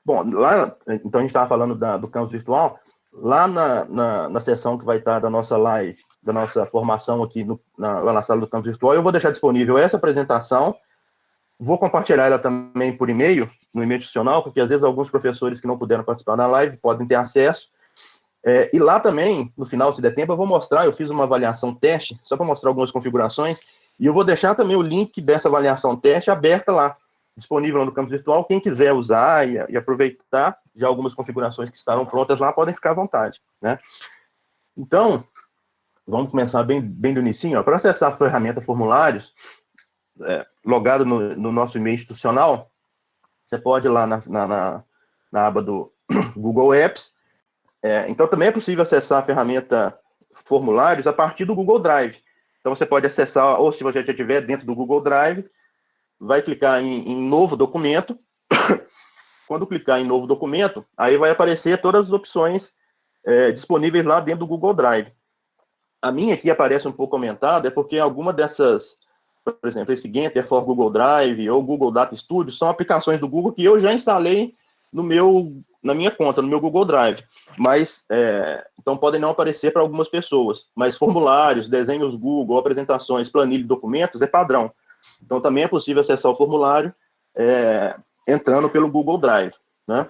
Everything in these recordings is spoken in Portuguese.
Bom, lá, então a gente estava falando do campus virtual, lá na sessão que vai estar da nossa live, da nossa formação aqui lá na sala do campus virtual, eu vou deixar disponível essa apresentação, vou compartilhar ela também por e-mail, no e-mail institucional, porque às vezes alguns professores que não puderam participar da live podem ter acesso. E lá também, no final, se der tempo, eu vou mostrar, eu fiz uma avaliação teste, só para mostrar algumas configurações, e eu vou deixar também o link dessa avaliação teste aberta lá, disponível no campus virtual. Quem quiser usar e aproveitar, já algumas configurações que estarão prontas lá, podem ficar à vontade, né? Então, vamos começar bem do inicinho. Para acessar a ferramenta formulários, logado no nosso e-mail institucional, você pode ir lá na aba do Google Apps. Então, também é possível acessar a ferramenta formulários a partir do Google Drive. Então, você pode acessar, ou se você já estiver dentro do Google Drive, vai clicar em novo documento. Quando clicar em novo documento, aí vai aparecer todas as opções disponíveis lá dentro do Google Drive. A minha aqui aparece um pouco aumentada, é porque alguma dessas, por exemplo, esse Enter for Google Drive ou Google Data Studio, são aplicações do Google que eu já instalei na minha conta, no meu Google Drive. Mas, então podem não aparecer para algumas pessoas. Mas formulários, desenhos Google, apresentações, planilha e documentos é padrão. Então também é possível acessar o formulário entrando pelo Google Drive, né?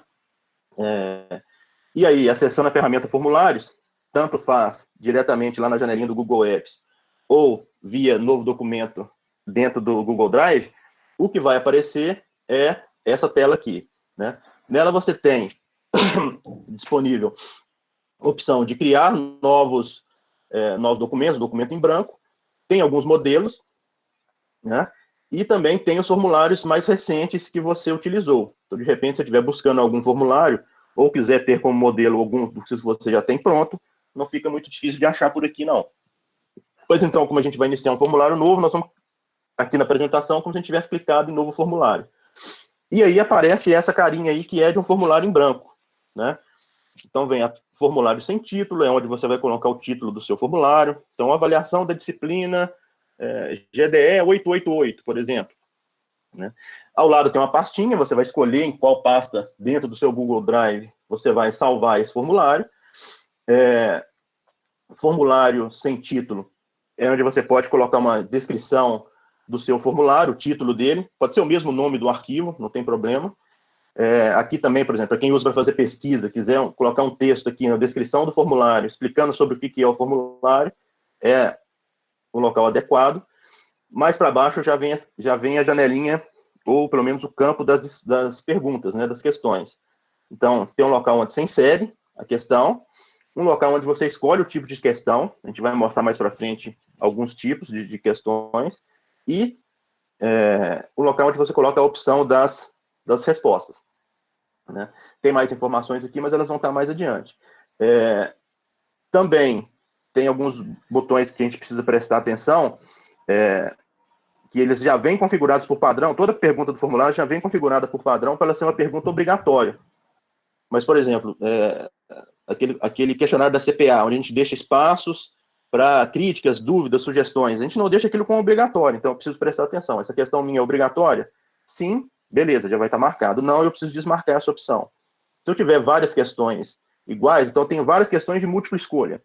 E aí, acessando a ferramenta formulários, tanto faz diretamente lá na janelinha do Google Apps ou via novo documento dentro do Google Drive, o que vai aparecer é essa tela aqui, né? Nela você tem disponível a opção de criar novos documentos, documento em branco, tem alguns modelos, né? E também tem os formulários mais recentes que você utilizou. Então, de repente, se você estiver buscando algum formulário, ou quiser ter como modelo algum que você já tem pronto, não fica muito difícil de achar por aqui, não. Pois então, como a gente vai iniciar um formulário novo, nós vamos aqui na apresentação, como se a gente tivesse clicado em novo formulário. E aí aparece essa carinha aí, que é de um formulário em branco, né? Então, vem formulário sem título, é onde você vai colocar o título do seu formulário. Então, avaliação da disciplina GDE 888, por exemplo, né? Ao lado tem uma pastinha, você vai escolher em qual pasta dentro do seu Google Drive você vai salvar esse formulário. Formulário sem título é onde você pode colocar uma descrição do seu formulário, o título dele, pode ser o mesmo nome do arquivo, não tem problema. Aqui também, por exemplo, para quem usa para fazer pesquisa, quiser colocar um texto aqui na descrição do formulário, explicando sobre o que é o formulário, é o local adequado. Mais para baixo já vem a janelinha, ou pelo menos o campo das perguntas, né, das questões. Então, tem um local onde você insere a questão, um local onde você escolhe o tipo de questão, a gente vai mostrar mais para frente alguns tipos de questões, e o local onde você coloca a opção das respostas, né? Tem mais informações aqui, mas elas vão estar mais adiante. Também tem alguns botões que a gente precisa prestar atenção, que eles já vêm configurados por padrão, toda pergunta do formulário já vem configurada por padrão para ela ser uma pergunta obrigatória. Mas, por exemplo, aquele questionário da CPA, onde a gente deixa espaços para críticas, dúvidas, sugestões, a gente não deixa aquilo como obrigatório, então eu preciso prestar atenção. Essa questão minha é obrigatória? Sim, beleza, já vai estar marcado. Não, eu preciso desmarcar essa opção. Se eu tiver várias questões iguais, então eu tenho várias questões de múltipla escolha.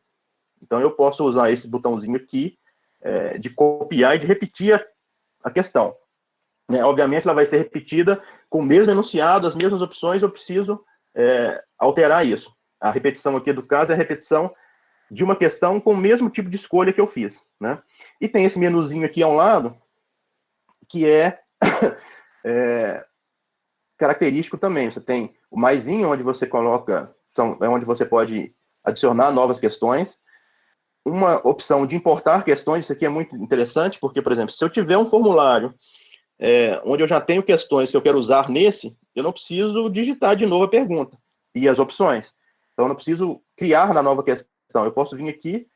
Então eu posso usar esse botãozinho aqui, de copiar e de repetir a questão. Obviamente, ela vai ser repetida com o mesmo enunciado, as mesmas opções, eu preciso alterar isso. A repetição aqui do caso é a repetição de uma questão com o mesmo tipo de escolha que eu fiz, né? E tem esse menuzinho aqui ao lado, que é característico também. Você tem o maisinho, onde você coloca, onde você pode adicionar novas questões. Uma opção de importar questões, isso aqui é muito interessante, porque, por exemplo, se eu tiver um formulário onde eu já tenho questões que eu quero usar nesse, eu não preciso digitar de novo a pergunta e as opções. Então, eu não preciso criar na nova questão. Eu posso vir aqui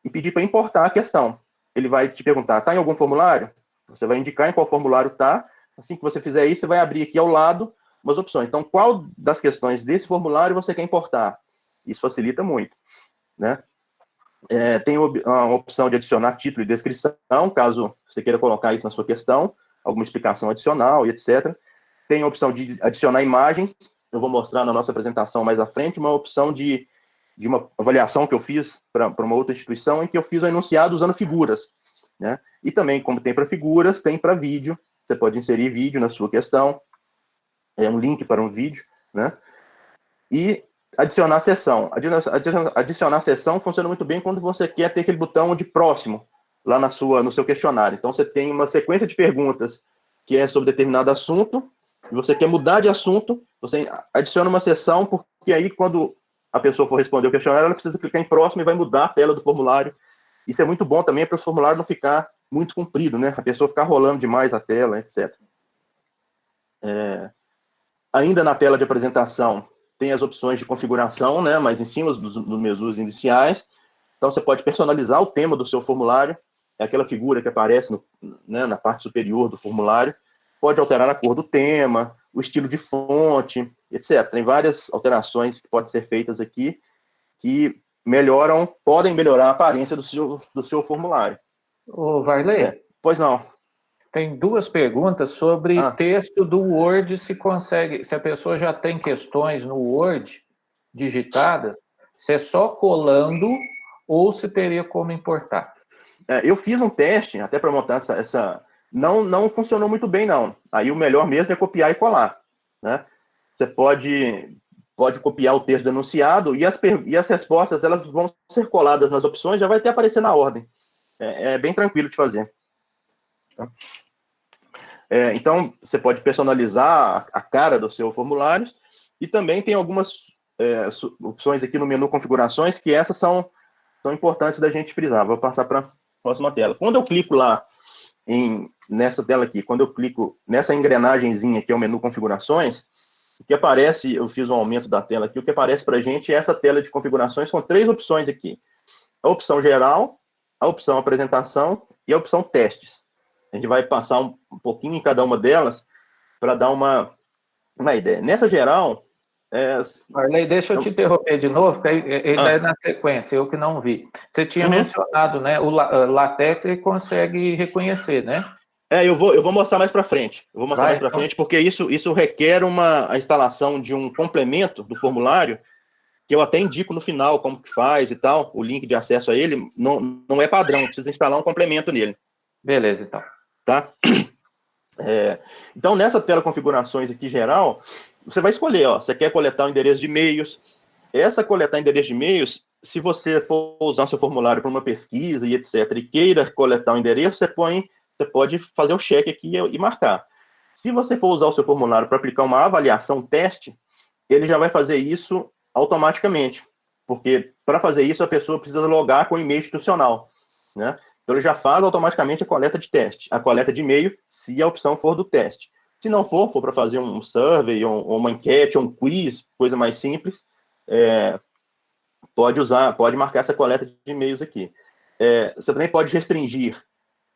e pedir para importar a questão. Ele vai te perguntar, está em algum formulário? Você vai indicar em qual formulário está. Assim que você fizer isso, você vai abrir aqui ao lado umas opções. Então, qual das questões desse formulário você quer importar? Isso facilita muito, né? Tem a opção de adicionar título e descrição, caso você queira colocar isso na sua questão, alguma explicação adicional e etc. Tem a opção de adicionar imagens. eu vou mostrar na nossa apresentação mais à frente, uma opção de uma avaliação que eu fiz para uma outra instituição, em que eu fiz um enunciado usando figuras, né? E também, como tem para figuras, tem para vídeo. Você pode inserir vídeo na sua questão, um link para um vídeo, né? E adicionar sessão. Adicionar sessão funciona muito bem quando você quer ter aquele botão de próximo lá no seu questionário. Então, você tem uma sequência de perguntas que é sobre determinado assunto, e você quer mudar de assunto, você adiciona uma sessão, porque aí, quando a pessoa for responder o questionário, ela precisa clicar em próximo e vai mudar a tela do formulário. Isso é muito bom também para o formulário não ficar muito comprido, né? A pessoa ficar rolando demais a tela, etc. Ainda na tela de apresentação, tem as opções de configuração, né? Mas em cima dos menus iniciais. Então, você pode personalizar o tema do seu formulário, é aquela figura que aparece né, na parte superior do formulário. Pode alterar a cor do tema, o estilo de fonte, etc. Tem várias alterações que podem ser feitas aqui que podem melhorar a aparência do seu formulário. Ô, Varley? Pois não. Tem duas perguntas sobre texto do Word, se a pessoa já tem questões no Word digitadas, se é só colando ou se teria como importar. Eu fiz um teste, até para montar não funcionou muito bem, não. Aí o melhor mesmo é copiar e colar, né? Você pode copiar o texto do enunciado e as respostas elas vão ser coladas nas opções, já vai até aparecer na ordem. É bem tranquilo de fazer. Então, você pode personalizar a cara do seu formulário e também tem algumas opções aqui no menu configurações que essas são importantes da gente frisar. Vou passar para a próxima tela. Quando eu clico lá nessa tela aqui, quando eu clico nessa engrenagemzinha que é o menu configurações, o que aparece, eu fiz um aumento da tela aqui, o que aparece para a gente é essa tela de configurações com 3 opções aqui. A opção geral, a opção apresentação e a opção testes. A gente vai passar um pouquinho em cada uma delas para dar uma ideia. Nessa geral... Marley, deixa eu te interromper de novo, porque ele é na sequência, eu que não vi. Você tinha mencionado, né, o LaTeX ele consegue reconhecer, né? Eu vou mostrar mais para frente. Eu vou mostrar mais para frente, porque isso requer a instalação de um complemento do formulário, que eu até indico no final como que faz e tal, o link de acesso a ele não é padrão, precisa instalar um complemento nele. Beleza, então. Tá? Então, nessa tela configurações aqui geral, você vai escolher, você quer coletar o endereço de e-mails. Essa coletar endereço de e-mails, se você for usar seu formulário para uma pesquisa e etc, e queira coletar o endereço, você pode fazer o check aqui e marcar. Se você for usar o seu formulário para aplicar uma avaliação teste, ele já vai fazer isso automaticamente, porque para fazer isso a pessoa precisa logar com o e-mail institucional, né? Então ele já faz automaticamente a coleta de e-mail, se a opção for do teste. Se não for para fazer um survey, ou uma enquete, ou um quiz, coisa mais simples, pode marcar essa coleta de e-mails aqui. Você também pode restringir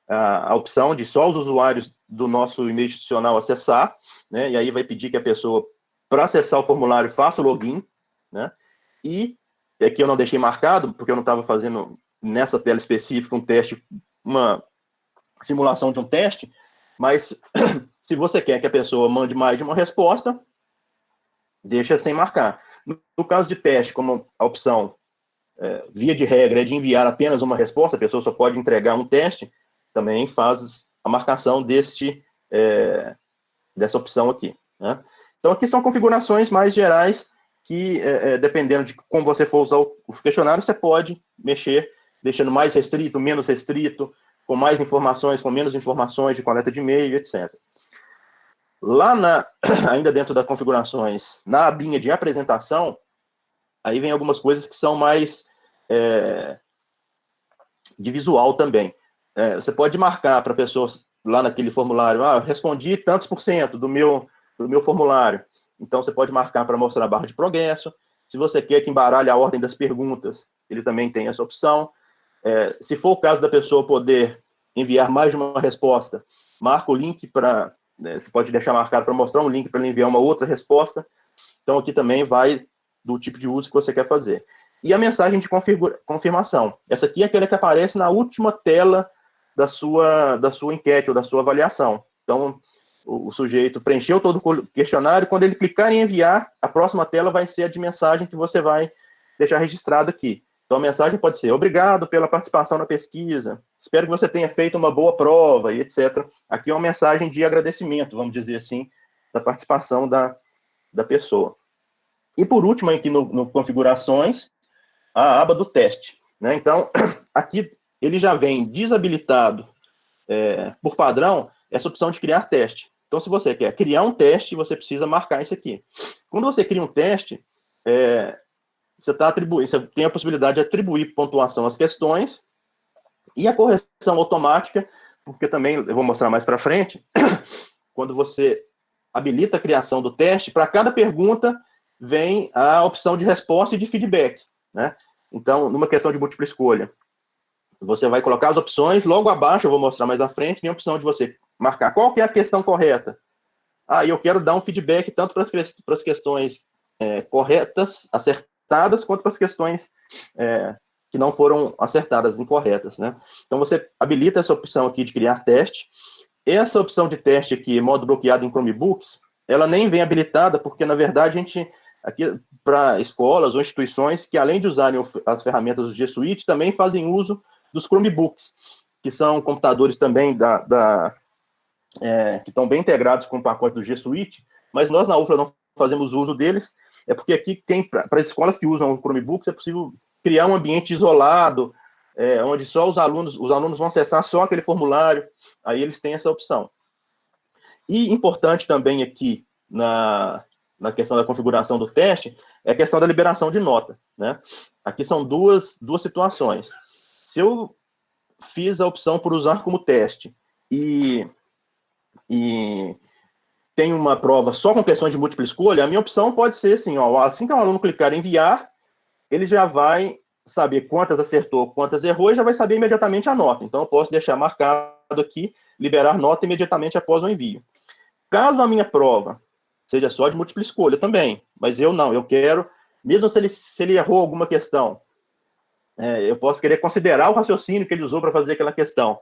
a opção de só os usuários do nosso e-mail institucional acessar, né? E aí vai pedir que a pessoa, para acessar o formulário, faça o login, né? E aqui eu não deixei marcado, porque eu não estava fazendo nessa tela específica uma simulação de um teste, mas se você quer que a pessoa mande mais de uma resposta, deixa sem marcar. No caso de teste, como a opção, via de regra, é de enviar apenas uma resposta, a pessoa só pode entregar um teste, também faz a marcação dessa opção aqui, né? Então, aqui são configurações mais gerais que, dependendo de como você for usar o questionário, você pode mexer, deixando mais restrito, menos restrito, com mais informações, com menos informações de coleta de e-mail, etc. Lá ainda dentro das configurações, na abinha de apresentação, aí vem algumas coisas que são mais de visual também. Você pode marcar para pessoas lá naquele formulário, respondi tantos por cento do meu formulário. Então, você pode marcar para mostrar a barra de progresso. Se você quer que embaralhe a ordem das perguntas, ele também tem essa opção. Se for o caso da pessoa poder enviar mais de uma resposta, marca o link você pode deixar marcado para mostrar um link para ele enviar uma outra resposta. Então, aqui também vai do tipo de uso que você quer fazer. E a mensagem de confirmação. Essa aqui é aquela que aparece na última tela da sua enquete ou da sua avaliação. Então, o sujeito preencheu todo o questionário, quando ele clicar em enviar, a próxima tela vai ser a de mensagem que você vai deixar registrado aqui. Então, a mensagem pode ser: obrigado pela participação na pesquisa, espero que você tenha feito uma boa prova, e etc. Aqui é uma mensagem de agradecimento, vamos dizer assim, da participação da pessoa. E, por último, aqui no configurações, a aba do teste, né? Então, aqui ele já vem desabilitado, por padrão, essa opção de criar teste. Então, se você quer criar um teste, você precisa marcar isso aqui. Quando você cria um teste, você tem a possibilidade de atribuir pontuação às questões e a correção automática, porque também, eu vou mostrar mais para frente, quando você habilita a criação do teste, para cada pergunta vem a opção de resposta e de feedback, né? Então, numa questão de múltipla escolha, você vai colocar as opções, logo abaixo, eu vou mostrar mais à frente, tem a opção de você marcar qual que é a questão correta. E eu quero dar um feedback tanto para as questões corretas, acertadas, quanto para as questões que não foram acertadas, incorretas, né? Então, você habilita essa opção aqui de criar teste. Essa opção de teste aqui, modo bloqueado em Chromebooks, ela nem vem habilitada, porque, na verdade, a gente, aqui, para escolas ou instituições que, além de usarem as ferramentas do G Suite, também fazem uso dos Chromebooks, que são computadores também que estão bem integrados com o pacote do G Suite, mas nós na UFLA não fazemos uso deles, porque aqui para escolas que usam o Chromebooks é possível criar um ambiente isolado, onde só os alunos vão acessar só aquele formulário, aí eles têm essa opção. E importante também aqui na questão da configuração do teste é a questão da liberação de nota, né? Aqui são duas situações. Se eu fiz a opção por usar como teste e tem uma prova só com questões de múltipla escolha, a minha opção pode ser assim, assim que o aluno clicar em enviar, ele já vai saber quantas acertou, quantas errou, e já vai saber imediatamente a nota. Então, eu posso deixar marcado aqui, liberar nota imediatamente após o envio. Caso a minha prova seja só de múltipla escolha também, mas eu não, eu quero, mesmo se ele errou alguma questão, eu posso querer considerar o raciocínio que ele usou para fazer aquela questão.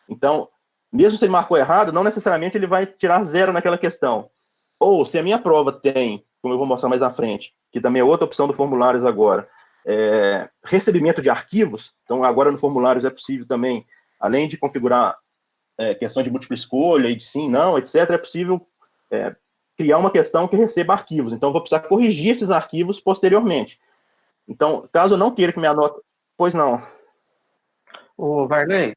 Então, mesmo se ele marcou errado, não necessariamente ele vai tirar 0 naquela questão. Ou, se a minha prova tem, como eu vou mostrar mais à frente, que também é outra opção do formulários agora, recebimento de arquivos. Então, agora no formulários é possível também, além de configurar questões de múltipla escolha, e de sim, não, etc., é possível criar uma questão que receba arquivos. Então, eu vou precisar corrigir esses arquivos posteriormente. Então, caso eu não queira que minha nota... Pois não. Ô, Varley,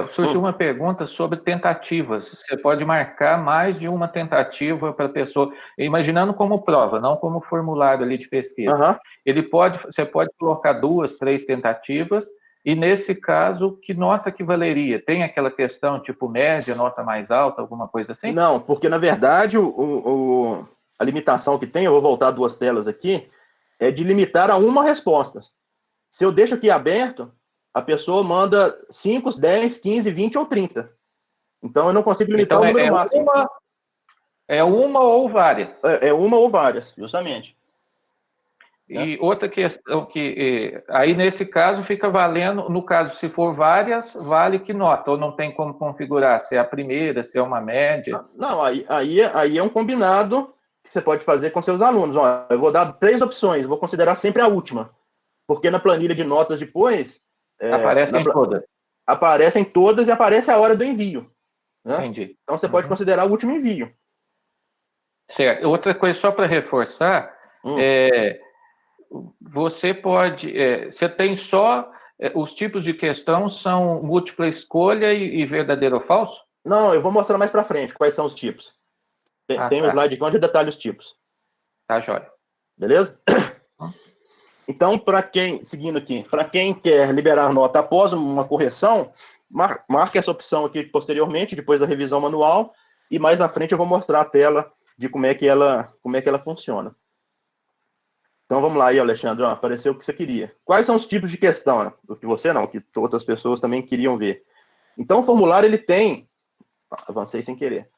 surgiu uma pergunta sobre tentativas. Você pode marcar mais de uma tentativa para a pessoa, imaginando como prova, não como formulário ali de pesquisa. Você pode colocar 2, 3 tentativas, e nesse caso, que nota que valeria? Tem aquela questão tipo média, nota mais alta, alguma coisa assim? Não, porque na verdade a limitação que tem, eu vou voltar 2 telas aqui, é de limitar a uma resposta. Se eu deixo aqui aberto, a pessoa manda 5, 10, 15, 20 ou 30. Então, eu não consigo limitar o número máximo. É uma ou várias? É uma ou várias, justamente. E outra questão que... Aí, nesse caso, fica valendo... No caso, se for várias, vale que nota? Ou não tem como configurar? Se é a primeira, se é uma média? Não, aí é um combinado que você pode fazer com seus alunos. Eu vou dar 3 opções, vou considerar sempre a última. Porque na planilha de notas depois... Aparecem todas. Aparecem todas e aparece a hora do envio. Né? Entendi. Então, você pode considerar o último envio. Certo. Outra coisa, só para reforçar, você pode... você tem só... os tipos de questão são múltipla escolha e verdadeiro ou falso? Não, eu vou mostrar mais para frente quais são os tipos. Tem um slide onde eu detalho os tipos. Tá, jóia. Beleza? Então, seguindo aqui, para quem quer liberar nota após uma correção, marque essa opção aqui posteriormente, depois da revisão manual, e mais na frente eu vou mostrar a tela de como é que ela funciona. Então, vamos lá aí, Alexandre, apareceu o que você queria. Quais são os tipos de questão? O que você não, que outras pessoas também queriam ver. Então, o formulário, ele tem... Avancei sem querer.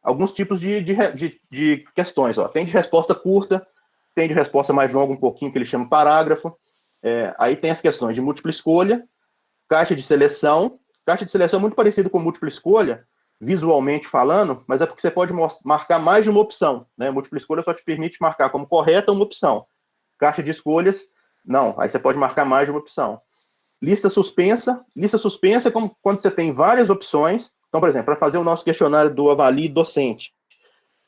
Alguns tipos de questões. Tem de resposta curta, tem de resposta mais longa um pouquinho, que ele chama parágrafo. Aí tem as questões de múltipla escolha, caixa de seleção. Caixa de seleção é muito parecido com múltipla escolha, visualmente falando, mas é porque você pode marcar mais de uma opção, né? Múltipla escolha só te permite marcar como correta uma opção. Caixa de escolhas, não. Aí você pode marcar mais de uma opção. Lista suspensa é como quando você tem várias opções. Então, por exemplo, para fazer o nosso questionário do Avalie docente,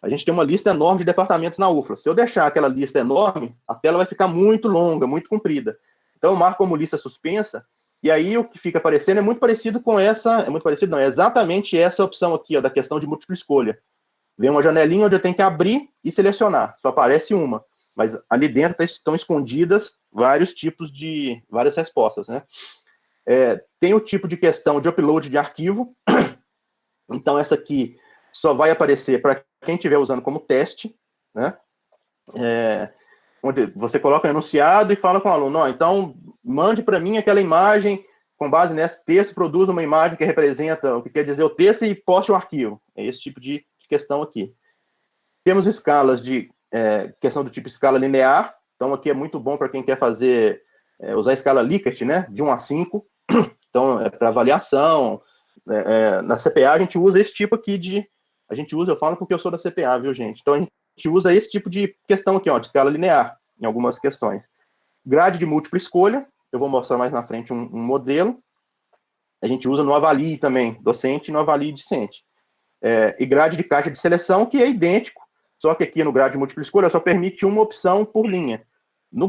a gente tem uma lista enorme de departamentos na UFLA. Se eu deixar aquela lista enorme, a tela vai ficar muito longa, muito comprida. Então, eu marco como lista suspensa, e aí o que fica aparecendo é muito parecido com essa, é exatamente essa opção aqui, ó, da questão de múltipla escolha. Vem uma janelinha onde eu tenho que abrir e selecionar, só aparece uma, mas ali dentro estão escondidas várias respostas, né? Tem o tipo de questão de upload de arquivo, então essa aqui só vai aparecer para quem estiver usando como teste, né? Onde você coloca um enunciado e fala com o aluno, então mande para mim aquela imagem, com base nesse texto, produza uma imagem que representa o que quer dizer o texto e poste o arquivo. É esse tipo de questão aqui. Temos escalas de questão do tipo escala linear, então aqui é muito bom para quem quer fazer, usar a escala Likert, né, de 1 a 5, então para avaliação. Na CPA a gente usa esse tipo aqui eu falo porque eu sou da CPA, viu, gente? Então a gente usa esse tipo de questão aqui, ó, de escala linear, em algumas questões. Grade de múltipla escolha, eu vou mostrar mais na frente um modelo. A gente usa no Avalie também, docente, e no Avalie discente. E grade de caixa de seleção, que é idêntico, só que aqui no grade de múltipla escolha só permite uma opção por linha. No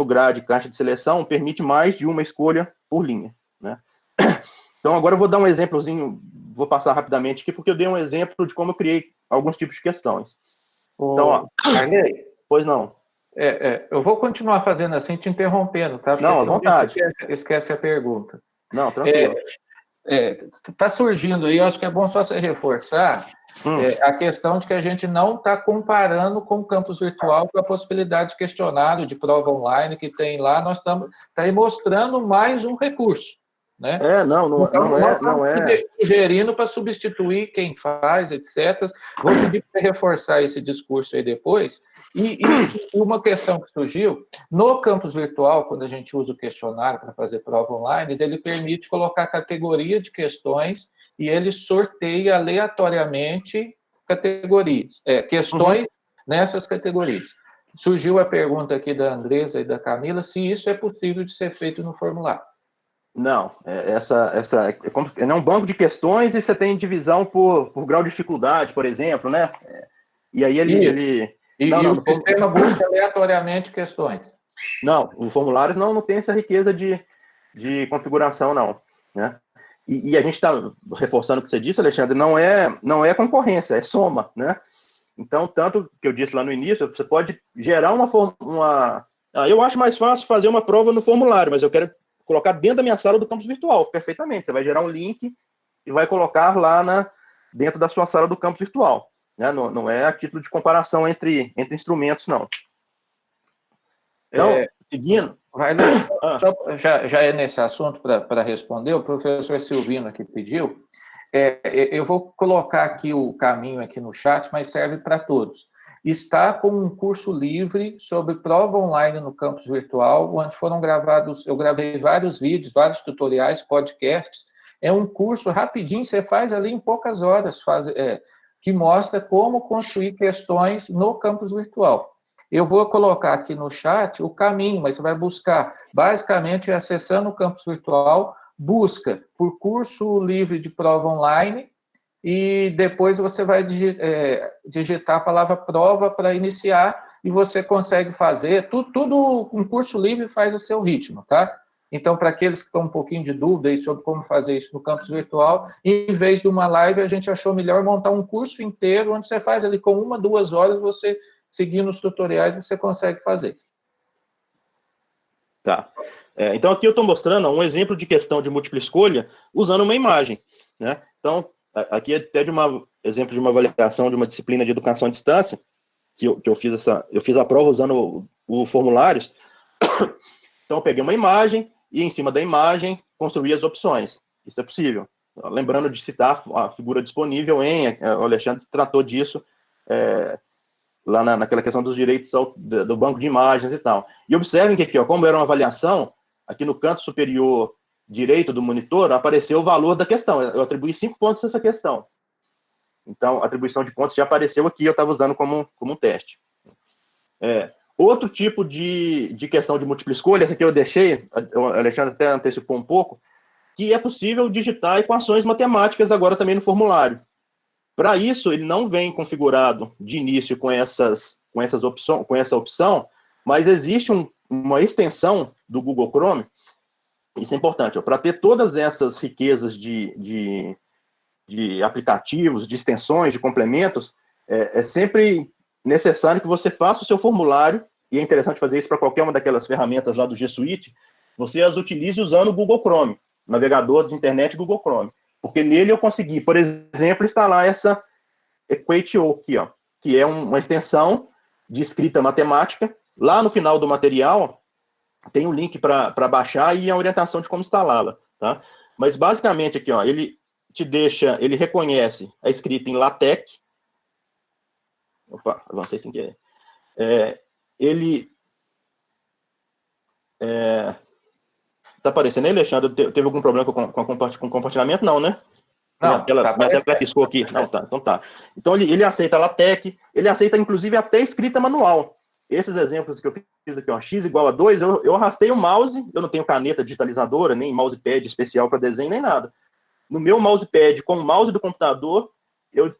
grade caixa de seleção, permite mais de uma escolha por linha, né? Então, agora eu vou dar um exemplozinho, vou passar rapidamente aqui, porque eu dei um exemplo de como eu criei alguns tipos de questões. Então, ó, Arley, pois não. Eu vou continuar fazendo assim, te interrompendo, tá? Porque não, à vontade. Esquece a pergunta. Não, tranquilo. Está surgindo aí, eu acho que é bom só você reforçar a questão de que a gente não está comparando com o campus virtual com a possibilidade de questionário, de prova online que tem lá, nós estamos aí mostrando mais um recurso, né? Não é. Sugerindo para substituir quem faz, etc. Vou pedir para reforçar esse discurso aí depois. E uma questão que surgiu, no campus virtual, quando a gente usa o questionário para fazer prova online, ele permite colocar categoria de questões e ele sorteia aleatoriamente questões nessas categorias. Surgiu a pergunta aqui da Andresa e da Camila, se isso é possível de ser feito no formulário. Não, é um banco de questões e você tem divisão por grau de dificuldade, por exemplo, né? E aí o sistema busca aleatoriamente questões. Não, os formulários não tem essa riqueza de configuração, não, né? E a gente está reforçando o que você disse, Alexandre, não é concorrência, é soma, né? Então, tanto que eu disse lá no início, você pode gerar eu acho mais fácil fazer uma prova no formulário, mas eu quero colocar dentro da minha sala do campus virtual, perfeitamente. Você vai gerar um link e vai colocar lá dentro da sua sala do campus virtual, né? Não é a título de comparação entre instrumentos, não. Então, seguindo... Já é nesse assunto para responder, o professor Silvino aqui pediu, eu vou colocar aqui o caminho aqui no chat, mas serve para todos. Está com um curso livre sobre prova online no campus virtual, onde foram gravados, eu gravei vários vídeos, vários tutoriais, podcasts. É um curso rapidinho, você faz ali em poucas horas, que mostra como construir questões no campus virtual. Eu vou colocar aqui no chat o caminho, mas você vai buscar, basicamente, acessando o campus virtual, busca por curso livre de prova online, e depois você vai digitar a palavra prova para iniciar, e você consegue fazer, tudo um curso livre faz o seu ritmo, tá? Então, para aqueles que estão um pouquinho de dúvida aí sobre como fazer isso no campus virtual, em vez de uma live, a gente achou melhor montar um curso inteiro, onde você faz ali com 1, 2 horas, você seguindo os tutoriais, você consegue fazer. Tá. Então, aqui eu estou mostrando um exemplo de questão de múltipla escolha usando uma imagem, né? Então, aqui é até exemplo de uma avaliação de uma disciplina de educação à distância, que eu fiz a prova usando o formulários. Então, eu peguei uma imagem e, em cima da imagem, construí as opções. Isso é possível. Lembrando de citar a figura disponível o Alexandre tratou disso lá naquela questão dos direitos do banco de imagens e tal. E observem que aqui, como era uma avaliação, aqui no canto superior direito do monitor, apareceu o valor da questão. Eu atribuí 5 pontos a essa questão. Então, a atribuição de pontos já apareceu aqui, eu estava usando como um teste. Outro tipo de questão de múltipla escolha, essa aqui eu deixei, o Alexandre até antecipou um pouco, que é possível digitar equações matemáticas agora também no formulário. Para isso, ele não vem configurado de início com essa opção, mas existe uma extensão do Google Chrome, isso é importante, para ter todas essas riquezas de aplicativos, de extensões, de complementos, é sempre necessário que você faça o seu formulário, e é interessante fazer isso para qualquer uma daquelas ferramentas lá do G Suite, você as utilize usando o Google Chrome, navegador de internet Google Chrome, porque nele eu consegui, por exemplo, instalar essa Equatio aqui, ó, que é uma extensão de escrita matemática. Lá no final do material tem um link para baixar e a orientação de como instalá-la, tá? Mas basicamente aqui, ó, ele reconhece a escrita em LaTeX. Opa, avancei sem querer. Tá aparecendo aí, Alexandre? Teve algum problema com o compartilhamento? Não, né? Não, minha tela piscou aqui. Não, tá. Então tá. Então ele aceita a LaTeX, ele aceita inclusive até escrita manual. Esses exemplos que eu fiz aqui, ó, x igual a 2, eu arrastei o mouse, eu não tenho caneta digitalizadora, nem mousepad especial para desenho, nem nada. No meu mousepad, com o mouse do computador, eu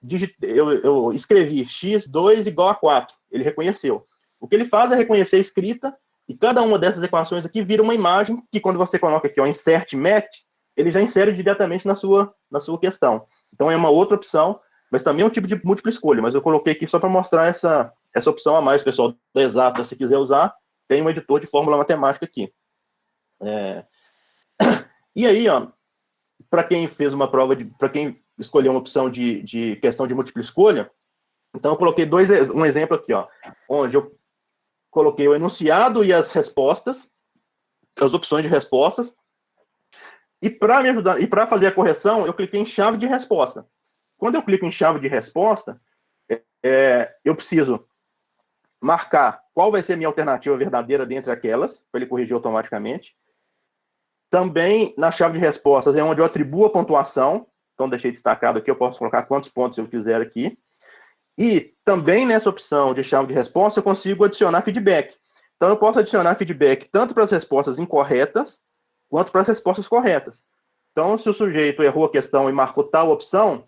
escrevi x2 igual a 4. Ele reconheceu. O que ele faz é reconhecer a escrita, e cada uma dessas equações aqui vira uma imagem, que quando você coloca aqui, ó, insert match, ele já insere diretamente na sua questão. Então é uma outra opção, mas também é um tipo de múltipla escolha, mas eu coloquei aqui só para mostrar essa opção a mais, pessoal, da Exata, se quiser usar, tem um editor de fórmula matemática aqui. E aí, ó, para quem fez uma prova, para quem escolheu uma opção de questão de múltipla escolha, então eu coloquei um exemplo aqui, ó, onde eu coloquei o enunciado e as respostas, as opções de respostas, e para me ajudar, e para fazer a correção, eu cliquei em chave de resposta. Quando eu clico em chave de resposta, eu preciso marcar qual vai ser a minha alternativa verdadeira dentre aquelas, para ele corrigir automaticamente. Também, na chave de respostas, é onde eu atribuo a pontuação. Então, deixei destacado aqui, eu posso colocar quantos pontos eu quiser aqui. E também nessa opção de chave de resposta, eu consigo adicionar feedback. Então, eu posso adicionar feedback tanto para as respostas incorretas, quanto para as respostas corretas. Então, se o sujeito errou a questão e marcou tal opção,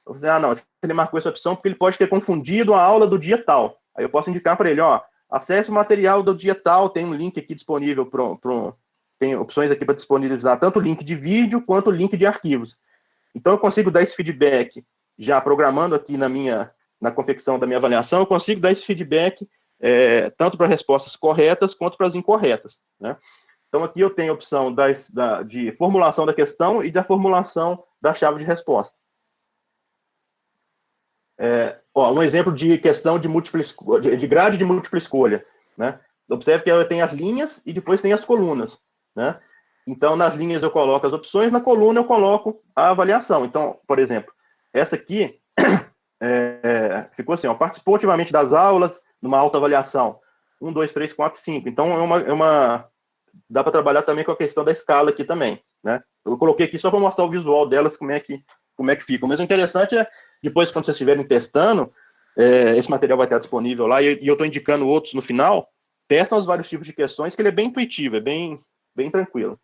eu vou dizer, não, ele marcou essa opção porque ele pode ter confundido a aula do dia tal. Aí eu posso indicar para ele, ó, acesse o material do dia tal, tem um link aqui disponível, tem opções aqui para disponibilizar tanto o link de vídeo quanto o link de arquivos. Então, eu consigo dar esse feedback, já programando aqui na confecção da minha avaliação, eu consigo dar esse feedback tanto para respostas corretas quanto para as incorretas, né? Então, aqui eu tenho a opção de formulação da questão e da formulação da chave de resposta. Um exemplo de questão de grade de múltipla escolha, né? Observe que eu tenho as linhas e depois tem as colunas, né? Então, nas linhas eu coloco as opções, na coluna eu coloco a avaliação. Então, por exemplo, essa aqui ficou assim, ó, participou ativamente das aulas, numa autoavaliação, 1, 2, 3, 4, 5. Então, dá para trabalhar também com a questão da escala aqui também, né? Eu coloquei aqui só para mostrar o visual delas, como é que fica. Mas o interessante é, depois, quando vocês estiverem testando, esse material vai estar disponível lá, e eu estou indicando outros no final, testam os vários tipos de questões, que ele é bem intuitivo, é bem tranquilo.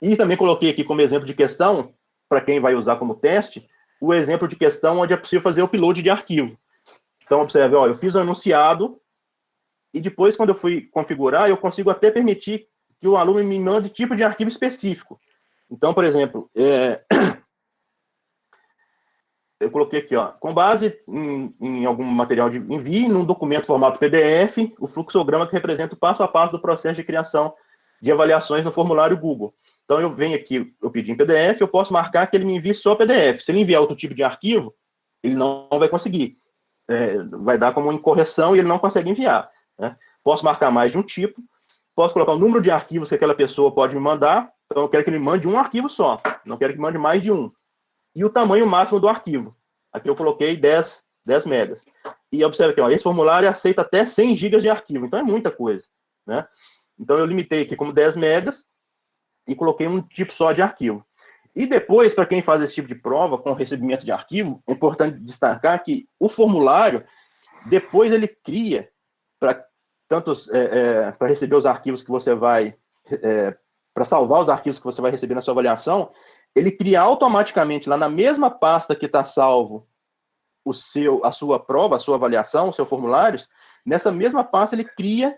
E também coloquei aqui como exemplo de questão, para quem vai usar como teste, o exemplo de questão onde é possível fazer o upload de arquivo. Então, observe, ó, eu fiz um enunciado, e depois, quando eu fui configurar, eu consigo até permitir que o aluno me mande tipo de arquivo específico. Então, por exemplo, eu coloquei aqui, ó, com base em algum material envie num documento formato PDF, o fluxograma que representa o passo a passo do processo de criação de avaliações no formulário Google. Então, eu venho aqui, eu pedi em PDF, eu posso marcar que ele me envie só PDF. Se ele enviar outro tipo de arquivo, ele não vai conseguir. Vai dar como incorreção e ele não consegue enviar, né? Posso marcar mais de um tipo, posso colocar o número de arquivos que aquela pessoa pode me mandar. Então, eu quero que ele mande um arquivo só, não quero que mande mais de um. E o tamanho máximo do arquivo. Aqui eu coloquei 10 megas. E observe aqui, ó, esse formulário aceita até 100 gigas de arquivo, então é muita coisa, né? Então eu limitei aqui como 10 megas e coloquei um tipo só de arquivo. E depois, para quem faz esse tipo de prova com recebimento de arquivo, é importante destacar que o formulário, depois ele cria, para receber os arquivos que você vai, para salvar os arquivos que você vai receber na sua avaliação, ele cria automaticamente, lá na mesma pasta que está salvo a sua prova, a sua avaliação, os seus formulários, nessa mesma pasta ele cria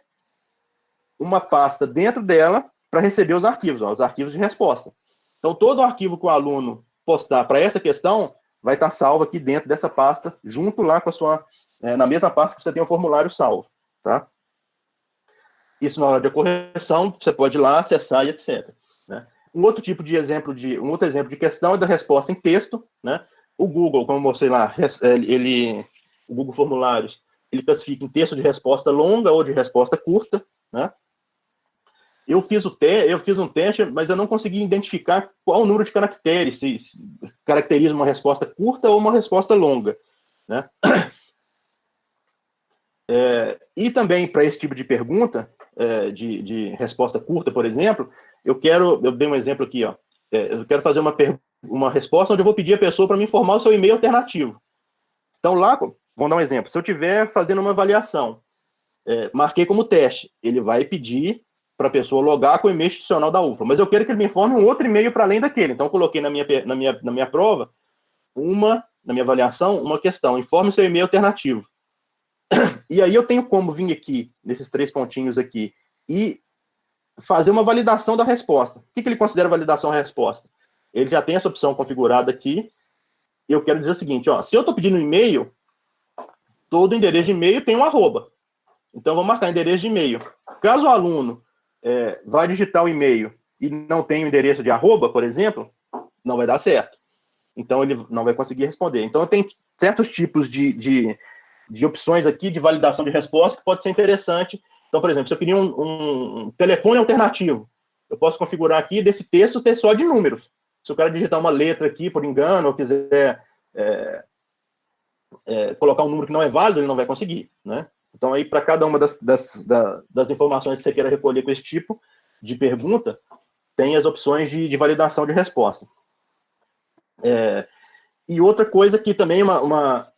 uma pasta dentro dela para receber os arquivos, os arquivos de resposta. Então, todo arquivo que o aluno postar para essa questão vai estar salvo aqui dentro dessa pasta, junto lá com a sua, na mesma pasta que você tem o formulário salvo, tá? Isso na hora de correção, você pode ir lá, acessar e etc. Né? Um outro exemplo de questão é da resposta em texto, né? O Google, como eu mostrei lá, o Google Formulários, ele classifica em texto de resposta longa ou de resposta curta, né? Eu fiz um teste, mas eu não consegui identificar qual o número de caracteres, se caracteriza uma resposta curta ou uma resposta longa, né? E também, para esse tipo de pergunta, de resposta curta, por exemplo, eu dei um exemplo aqui, ó, eu quero fazer uma resposta onde eu vou pedir a pessoa para me informar o seu e-mail alternativo. Então, lá, vamos dar um exemplo, se eu estiver fazendo uma avaliação, marquei como teste, ele vai pedir para a pessoa logar com o e-mail institucional da UFLA, mas eu quero que ele me informe um outro e-mail para além daquele. Então, eu coloquei na minha prova, na minha avaliação, uma questão, informe seu e-mail alternativo. E aí eu tenho como vir aqui, nesses 3 pontinhos aqui, e fazer uma validação da resposta. O que ele considera validação da resposta? Ele já tem essa opção configurada aqui. Eu quero dizer o seguinte, ó, se eu estou pedindo um e-mail, todo endereço de e-mail tem um arroba. Então, eu vou marcar endereço de e-mail. Caso o aluno vai digitar o e-mail e não tem o endereço de arroba, por exemplo, não vai dar certo. Então, ele não vai conseguir responder. Então, eu tenho certos tipos de opções aqui de validação de resposta que pode ser interessante. Então, por exemplo, se eu queria um telefone alternativo, eu posso configurar aqui desse texto ter só de números. Se o cara digitar uma letra aqui, por engano, ou quiser colocar um número que não é válido, ele não vai conseguir, né? Então, aí, para cada uma das informações que você queira recolher com esse tipo de pergunta, tem as opções de validação de resposta. E outra coisa que também uma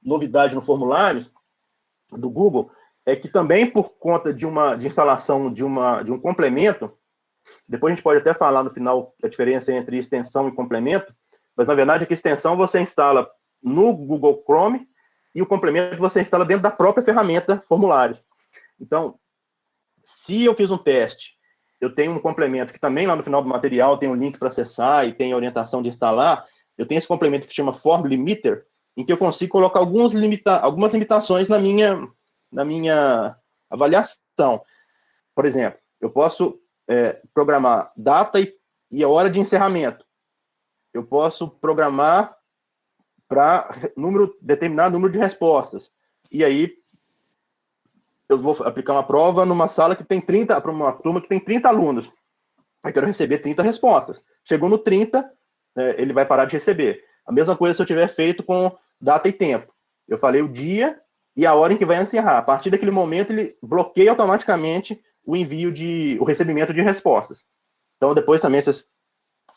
novidade no formulário do Google é que também por conta de instalação de um complemento, depois a gente pode até falar no final a diferença entre extensão e complemento, mas na verdade a extensão você instala no Google Chrome e o complemento você instala dentro da própria ferramenta formulário. Então, se eu fiz um teste, eu tenho um complemento que também lá no final do material tem um link para acessar e tem a orientação de instalar, eu tenho esse complemento que chama Form Limiter, em que eu consigo colocar algumas limitações na minha avaliação. Por exemplo, eu posso programar data e a hora de encerramento. Eu posso programar para determinado número de respostas. E aí, eu vou aplicar uma prova numa sala que tem 30, para uma turma que tem 30 alunos. Eu quero receber 30 respostas. Chegou no 30, ele vai parar de receber. A mesma coisa se eu tiver feito com data e tempo. Eu falei o dia e a hora em que vai encerrar. A partir daquele momento, ele bloqueia automaticamente o recebimento de respostas. Então, depois também, se vocês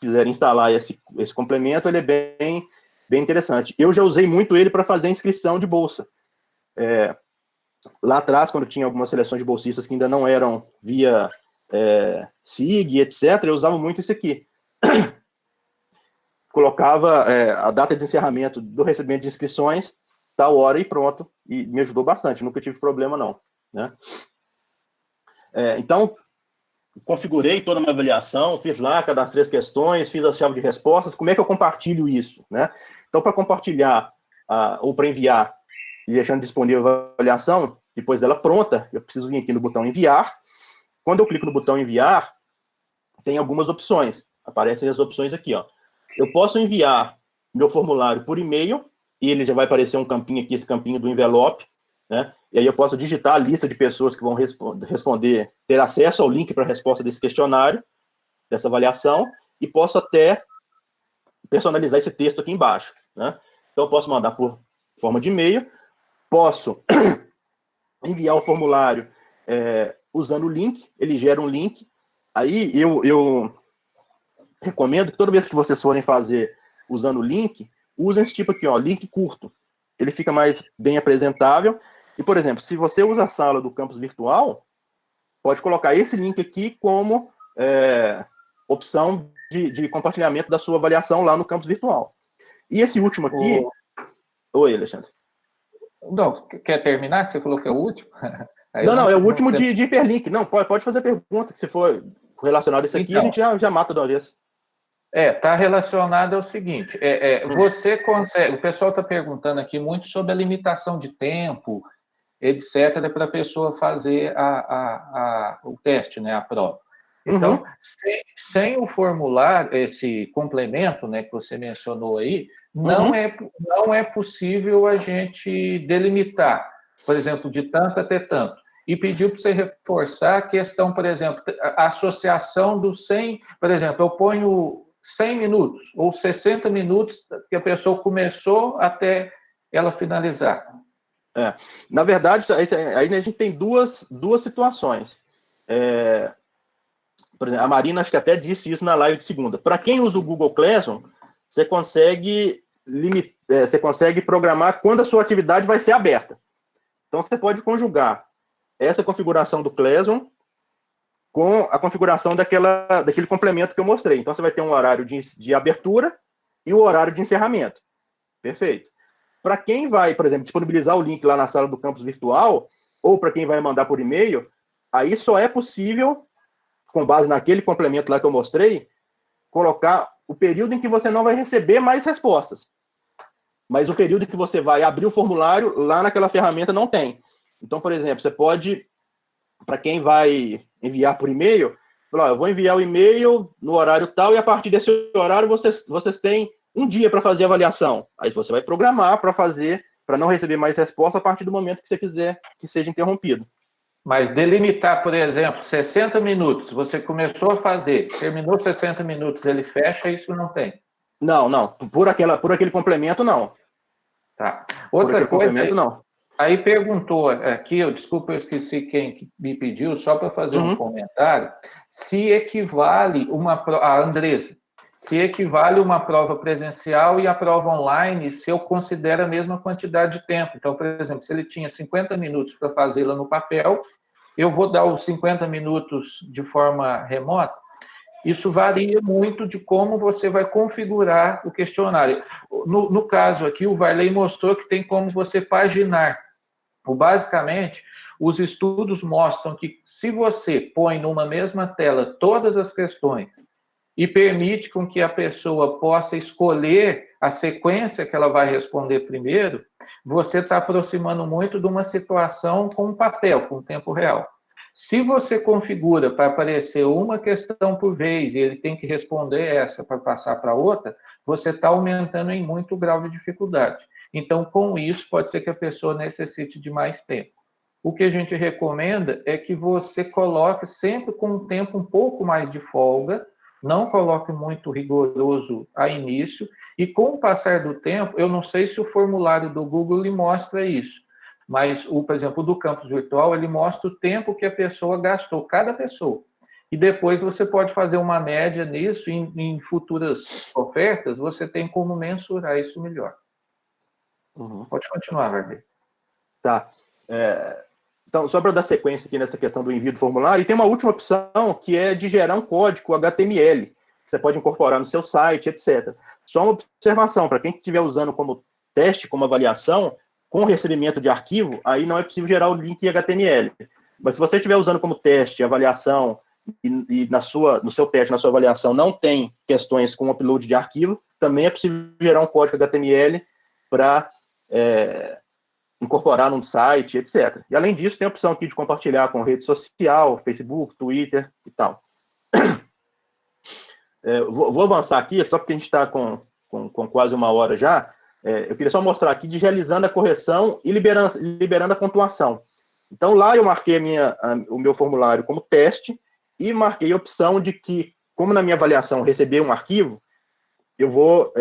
quiserem instalar esse complemento, ele é bem interessante. Eu já usei muito ele para fazer inscrição de bolsa. Lá atrás, quando tinha algumas seleções de bolsistas que ainda não eram via SIG, etc., eu usava muito isso aqui. Colocava a data de encerramento do recebimento de inscrições, tal hora e pronto, e me ajudou bastante, nunca tive problema não, né? Então, configurei toda a minha avaliação, fiz lá, cadastrei as questões, fiz a chave de respostas, como é que eu compartilho isso, né? Então, para compartilhar ou para enviar e deixando disponível a avaliação, depois dela pronta, eu preciso vir aqui no botão enviar. Quando eu clico no botão enviar, tem algumas opções, aparecem as opções aqui, ó. Eu posso enviar meu formulário por e-mail, e ele já vai aparecer um campinho aqui, esse campinho do envelope, né? E aí eu posso digitar a lista de pessoas que vão responder, ter acesso ao link para a resposta desse questionário, dessa avaliação, e posso até personalizar esse texto aqui embaixo, né? Então, eu posso mandar por forma de e-mail, posso enviar o formulário usando o link, ele gera um link, Aí eu recomendo que toda vez que vocês forem fazer usando o link, usem esse tipo aqui, ó, link curto. Ele fica mais bem apresentável. E, por exemplo, se você usa a sala do campus virtual, pode colocar esse link aqui como opção de compartilhamento da sua avaliação lá no campus virtual. E esse último aqui... Oi, Alexandre. Não, quer terminar, que você falou que é o último? Não, é o último de hiperlink. Não, pode fazer pergunta, que se for relacionado a isso aqui, então, a gente já mata de uma vez. Está relacionado ao seguinte, você consegue, o pessoal está perguntando aqui muito sobre a limitação de tempo, etc., para a pessoa fazer o teste, né, a prova. Então, sem o formulário, esse complemento, né, que você mencionou aí, não é possível a gente delimitar, por exemplo, de tanto até tanto. E pediu para você reforçar a questão, por exemplo, a associação do 100, por exemplo, eu ponho 100 minutos ou 60 minutos que a pessoa começou até ela finalizar. Na verdade, aí a gente tem duas situações. Por exemplo, a Marina acho que até disse isso na live de segunda. Para quem usa o Google Classroom, você consegue programar quando a sua atividade vai ser aberta. Então, você pode conjugar essa configuração do Classroom com a configuração daquele complemento que eu mostrei. Então, você vai ter um horário de abertura e o horário de encerramento. Perfeito. Para quem vai, por exemplo, disponibilizar o link lá na sala do campus virtual, ou para quem vai mandar por e-mail, aí só é possível, com base naquele complemento lá que eu mostrei, colocar o período em que você não vai receber mais respostas. Mas o período em que você vai abrir o formulário, lá naquela ferramenta não tem. Então, por exemplo, você pode, para quem vai enviar por e-mail, falar, eu vou enviar o e-mail no horário tal, e a partir desse horário vocês têm um dia para fazer a avaliação. Aí você vai programar para não receber mais resposta a partir do momento que você quiser que seja interrompido. Mas delimitar, por exemplo, 60 minutos, você começou a fazer, terminou 60 minutos, ele fecha, isso não tem? Não. Por aquele complemento, não. Tá. Outra coisa, complemento, não. Aí perguntou aqui, desculpa, eu esqueci quem me pediu, só para fazer um comentário, se equivale a Andresa, se equivale uma prova presencial e a prova online, se eu considero a mesma quantidade de tempo. Então, por exemplo, se ele tinha 50 minutos para fazê-la no papel, eu vou dar os 50 minutos de forma remota. Isso varia muito de como você vai configurar o questionário. No caso aqui, o Varley mostrou que tem como você paginar. Basicamente, os estudos mostram que se você põe numa mesma tela todas as questões e permite com que a pessoa possa escolher a sequência que ela vai responder primeiro, você está aproximando muito de uma situação com papel, com tempo real. Se você configura para aparecer uma questão por vez e ele tem que responder essa para passar para outra, você está aumentando em muito o grau de dificuldade. Então, com isso, pode ser que a pessoa necessite de mais tempo. O que a gente recomenda é que você coloque sempre com um tempo um pouco mais de folga, não coloque muito rigoroso a início, e com o passar do tempo, eu não sei se o formulário do Google lhe mostra isso, mas, por exemplo, do campus virtual, ele mostra o tempo que a pessoa gastou, cada pessoa. E depois você pode fazer uma média nisso, em futuras ofertas, você tem como mensurar isso melhor. Pode continuar, Varley. Tá. Então, só para dar sequência aqui nessa questão do envio do formulário, e tem uma última opção, que é de gerar um código HTML, que você pode incorporar no seu site, etc. Só uma observação, para quem estiver usando como teste, como avaliação, com recebimento de arquivo, aí não é possível gerar o link HTML. Mas se você estiver usando como teste, avaliação, e no seu teste, na sua avaliação, não tem questões com upload de arquivo, também é possível gerar um código HTML para incorporar num site, etc. E, além disso, tem a opção aqui de compartilhar com rede social, Facebook, Twitter e tal. Vou avançar aqui, só porque a gente está com quase uma hora já. Eu queria só mostrar aqui de realizando a correção e liberando a pontuação. Então, lá eu marquei o meu formulário como teste e marquei a opção de que, como na minha avaliação receber um arquivo, eu vou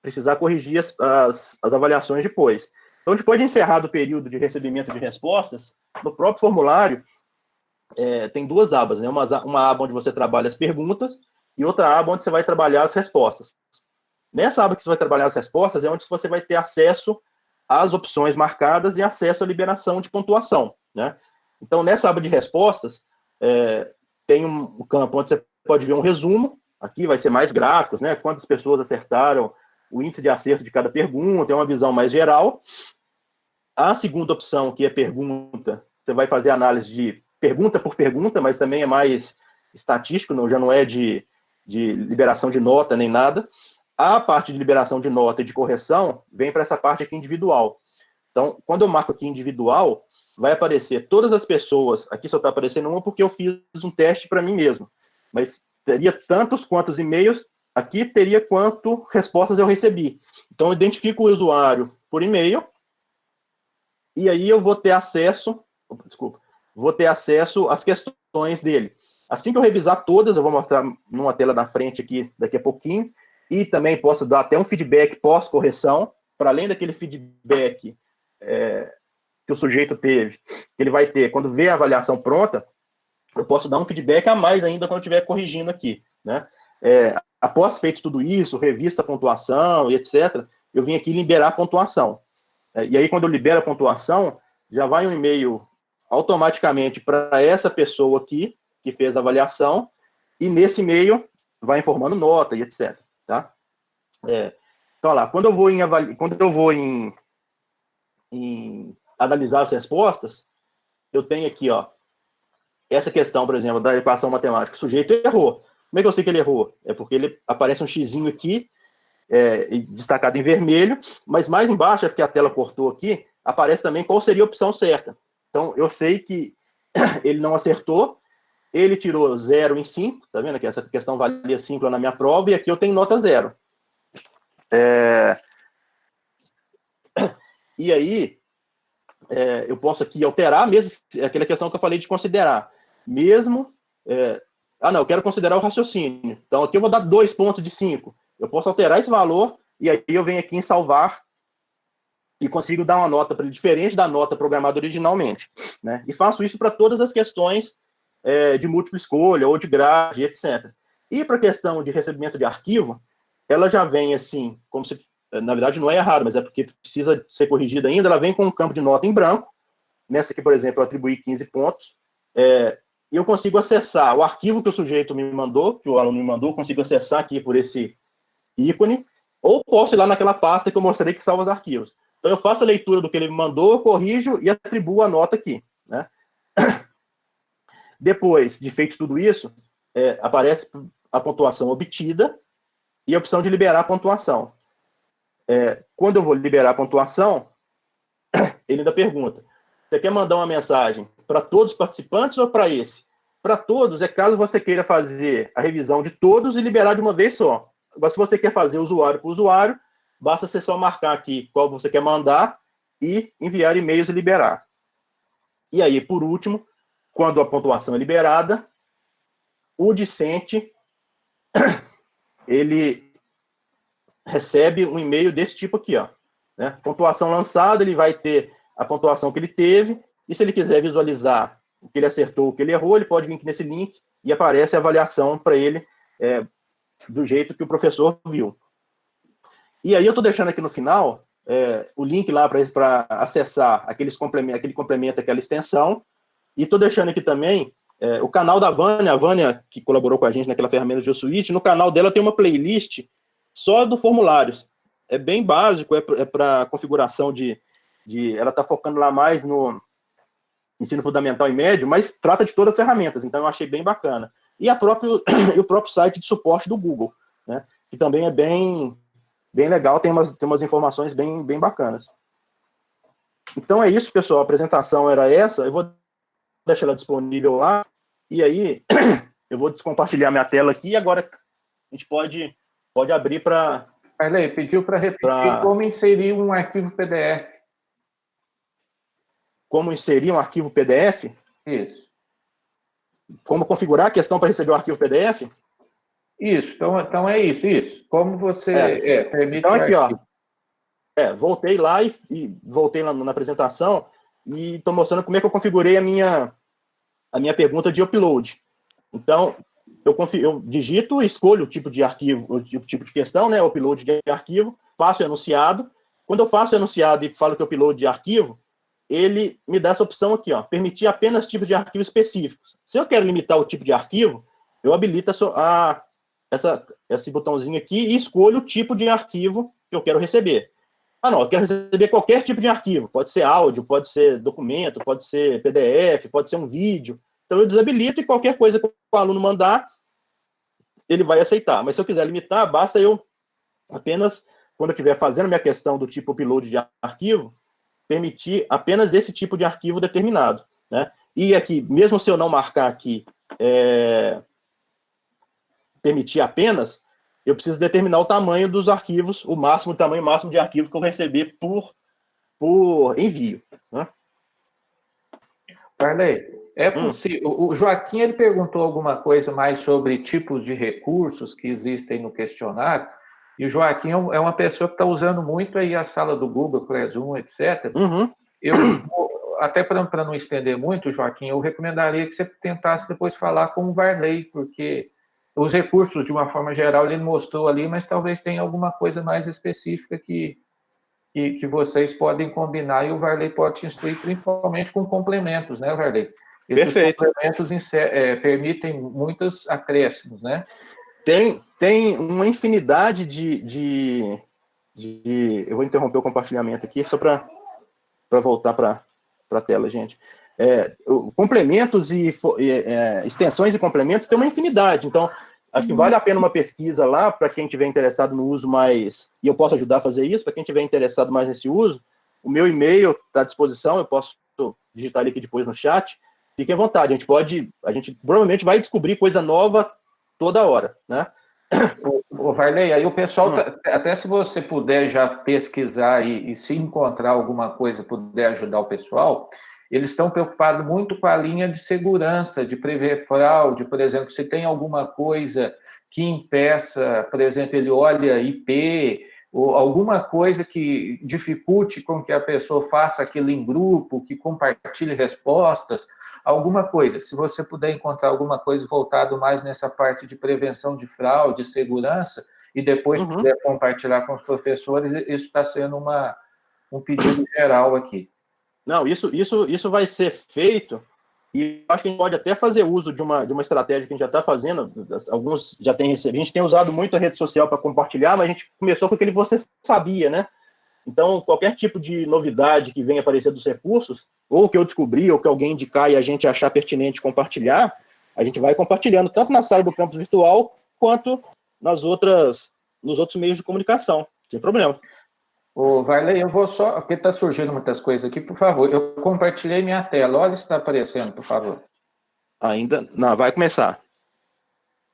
precisar corrigir as avaliações depois. Então, depois de encerrado o período de recebimento de respostas, no próprio formulário, tem duas abas, né? Uma aba onde você trabalha as perguntas e outra aba onde você vai trabalhar as respostas. Nessa aba que você vai trabalhar as respostas é onde você vai ter acesso às opções marcadas e acesso à liberação de pontuação, né? Então, nessa aba de respostas, tem um campo onde você pode ver um resumo, aqui vai ser mais gráficos, né? Quantas pessoas acertaram, o índice de acerto de cada pergunta, é uma visão mais geral. A segunda opção, que é pergunta, você vai fazer análise de pergunta por pergunta, mas também é mais estatístico, já não é de liberação de nota nem nada. A parte de liberação de nota e de correção vem para essa parte aqui individual. Então, quando eu marco aqui individual, vai aparecer todas as pessoas, aqui só está aparecendo uma porque eu fiz um teste para mim mesmo, mas teria tantos quantos e-mails, aqui teria quanto respostas eu recebi. Então, eu identifico o usuário por e-mail, e aí eu vou ter acesso, às questões dele. Assim que eu revisar todas, eu vou mostrar numa tela da frente aqui daqui a pouquinho, e também posso dar até um feedback pós-correção, para além daquele feedback que o sujeito teve, que ele vai ter quando vê a avaliação pronta, eu posso dar um feedback a mais ainda quando eu estiver corrigindo aqui, né? Após feito tudo isso, revista a pontuação e etc., eu vim aqui liberar a pontuação. E aí, quando eu libero a pontuação, já vai um e-mail automaticamente para essa pessoa aqui, que fez a avaliação, e nesse e-mail vai informando nota e etc. Tá? Então, lá, quando eu vou em analisar as respostas, eu tenho aqui, ó, essa questão, por exemplo, da equação matemática. O sujeito errou. Como é que eu sei que ele errou? É porque ele aparece um xizinho aqui, destacado em vermelho, mas mais embaixo, é porque a tela cortou aqui, aparece também qual seria a opção certa. Então, eu sei que ele não acertou, ele tirou 0 em 5, tá vendo aqui? Essa questão valia 5 lá na minha prova, e aqui eu tenho nota 0. E aí, eu posso aqui alterar, mesmo aquela questão que eu falei de considerar. Mesmo... não, eu quero considerar o raciocínio. Então, aqui eu vou dar 2 pontos de 5. Eu posso alterar esse valor, e aí eu venho aqui em salvar, e consigo dar uma nota para ele diferente da nota programada originalmente. Né? E faço isso para todas as questões de múltipla escolha, ou de grade, etc. E para a questão de recebimento de arquivo, ela já vem assim, como se, na verdade não é errado, mas é porque precisa ser corrigida ainda, ela vem com um campo de nota em branco. Nessa aqui, por exemplo, eu atribuí 15 pontos, e eu consigo acessar o arquivo que o sujeito me mandou, que o aluno me mandou, consigo acessar aqui por esse ícone, ou posso ir lá naquela pasta que eu mostrei que salva os arquivos. Então, eu faço a leitura do que ele me mandou, eu corrijo e atribuo a nota aqui. Né? Depois de feito tudo isso, aparece a pontuação obtida e a opção de liberar a pontuação. Quando eu vou liberar a pontuação, ele ainda pergunta, você quer mandar uma mensagem para todos os participantes ou para esse? Para todos, caso você queira fazer a revisão de todos e liberar de uma vez só. Agora, se você quer fazer usuário por usuário, basta você só marcar aqui qual você quer mandar e enviar e-mails e liberar. E aí, por último, quando a pontuação é liberada, o discente, ele recebe um e-mail desse tipo aqui, ó. Né? Pontuação lançada, ele vai ter a pontuação que ele teve, e se ele quiser visualizar o que ele acertou, o que ele errou, ele pode vir aqui nesse link e aparece a avaliação para ele do jeito que o professor viu. E aí eu estou deixando aqui no final o link lá para acessar aquele complemento, aquela extensão, e estou deixando aqui também o canal da Vânia, a Vânia que colaborou com a gente naquela ferramenta de G Suite, no canal dela tem uma playlist só do formulários. É bem básico, é para configuração ela está focando lá mais no ensino fundamental e médio, mas trata de todas as ferramentas, então eu achei bem bacana. E o próprio site de suporte do Google, né, que também é bem legal, tem umas informações bem bacanas. Então é isso, pessoal, a apresentação era essa, eu vou deixar ela disponível lá, e aí eu vou descompartilhar minha tela aqui, e agora a gente pode abrir para... Arley, pediu para repetir como inserir um arquivo PDF. Como inserir um arquivo PDF? Isso. Como configurar a questão para receber o arquivo PDF? Isso, então é isso. Como você permite então, aqui, o arquivo. Ó, voltei lá e voltei na apresentação e estou mostrando como é que eu configurei a minha a minha pergunta de upload. Então, eu digito, escolho o tipo de arquivo, o tipo de questão, né, upload de arquivo, faço o enunciado. Quando eu faço o enunciado e falo que upload de arquivo, ele me dá essa opção aqui, ó, permitir apenas tipos de arquivos específicos. Se eu quero limitar o tipo de arquivo, eu habilito esse botãozinho aqui e escolho o tipo de arquivo que eu quero receber. Ah, não, eu quero receber qualquer tipo de arquivo. Pode ser áudio, pode ser documento, pode ser PDF, pode ser um vídeo. Então, eu desabilito e qualquer coisa que o aluno mandar, ele vai aceitar. Mas se eu quiser limitar, basta eu apenas, quando eu estiver fazendo minha questão do tipo upload de arquivo, permitir apenas esse tipo de arquivo determinado, né? E aqui, mesmo se eu não marcar aqui, permitir apenas, eu preciso determinar o tamanho dos arquivos, o tamanho máximo de arquivo que eu receber por envio, né? Parley, é possível. O Joaquim ele perguntou alguma coisa mais sobre tipos de recursos que existem no questionário, e o Joaquim é uma pessoa que está usando muito aí a sala do Google, Classroom, etc. Uhum. Até para não estender muito, Joaquim, eu recomendaria que você tentasse depois falar com o Varley, porque os recursos, de uma forma geral, ele mostrou ali, mas talvez tenha alguma coisa mais específica que vocês podem combinar e o Varley pode te instruir, principalmente com complementos, né, Varley? Esses Perfeito. complementos permitem muitos acréscimos, né? Tem uma infinidade eu vou interromper o compartilhamento aqui, só para voltar para a tela, gente. Complementos e extensões e complementos tem uma infinidade, então acho que vale a pena uma pesquisa lá para quem tiver interessado no uso mais, e eu posso ajudar a fazer isso, para quem tiver interessado mais nesse uso, o meu e-mail está à disposição, eu posso digitar ele aqui depois no chat, fiquem à vontade, a gente provavelmente vai descobrir coisa nova toda hora, né? O Varley, aí o pessoal, até se você puder já pesquisar e se encontrar alguma coisa, puder ajudar o pessoal, eles estão preocupados muito com a linha de segurança, de prever fraude, por exemplo, se tem alguma coisa que impeça, por exemplo, ele olha IP, ou alguma coisa que dificulte com que a pessoa faça aquilo em grupo, que compartilhe respostas, alguma coisa. Se você puder encontrar alguma coisa voltada mais nessa parte de prevenção de fraude, segurança, e depois puder compartilhar com os professores, isso está sendo um pedido geral aqui. Não, isso vai ser feito, e acho que a gente pode até fazer uso de uma estratégia que a gente já está fazendo, alguns já têm recebido, a gente tem usado muito a rede social para compartilhar, mas a gente começou com aquele você sabia, né? Então, qualquer tipo de novidade que venha aparecer dos recursos, ou que eu descobri, ou que alguém indicar e a gente achar pertinente compartilhar, a gente vai compartilhando, tanto na sala do campus virtual, quanto nos outros meios de comunicação, sem problema. Ô, Varley, eu vou só, porque está surgindo muitas coisas aqui, por favor, eu compartilhei minha tela, olha se está aparecendo, por favor. Ainda? Não, vai começar.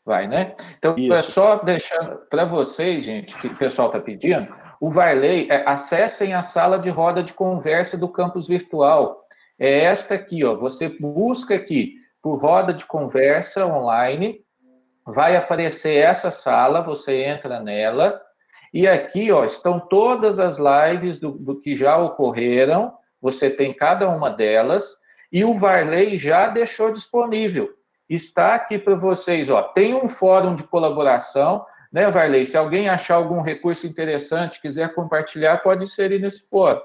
Vai, né? Então, é só deixando para vocês, gente, que o pessoal está pedindo, o Varley, acessem a sala de roda de conversa do campus virtual. É esta aqui, ó. Você busca aqui por roda de conversa online, vai aparecer essa sala, você entra nela, e aqui, ó, estão todas as lives do que já ocorreram, você tem cada uma delas, e o Varley já deixou disponível. Está aqui para vocês, ó. Tem um fórum de colaboração, né, Varley? Se alguém achar algum recurso interessante, quiser compartilhar, pode inserir nesse fórum.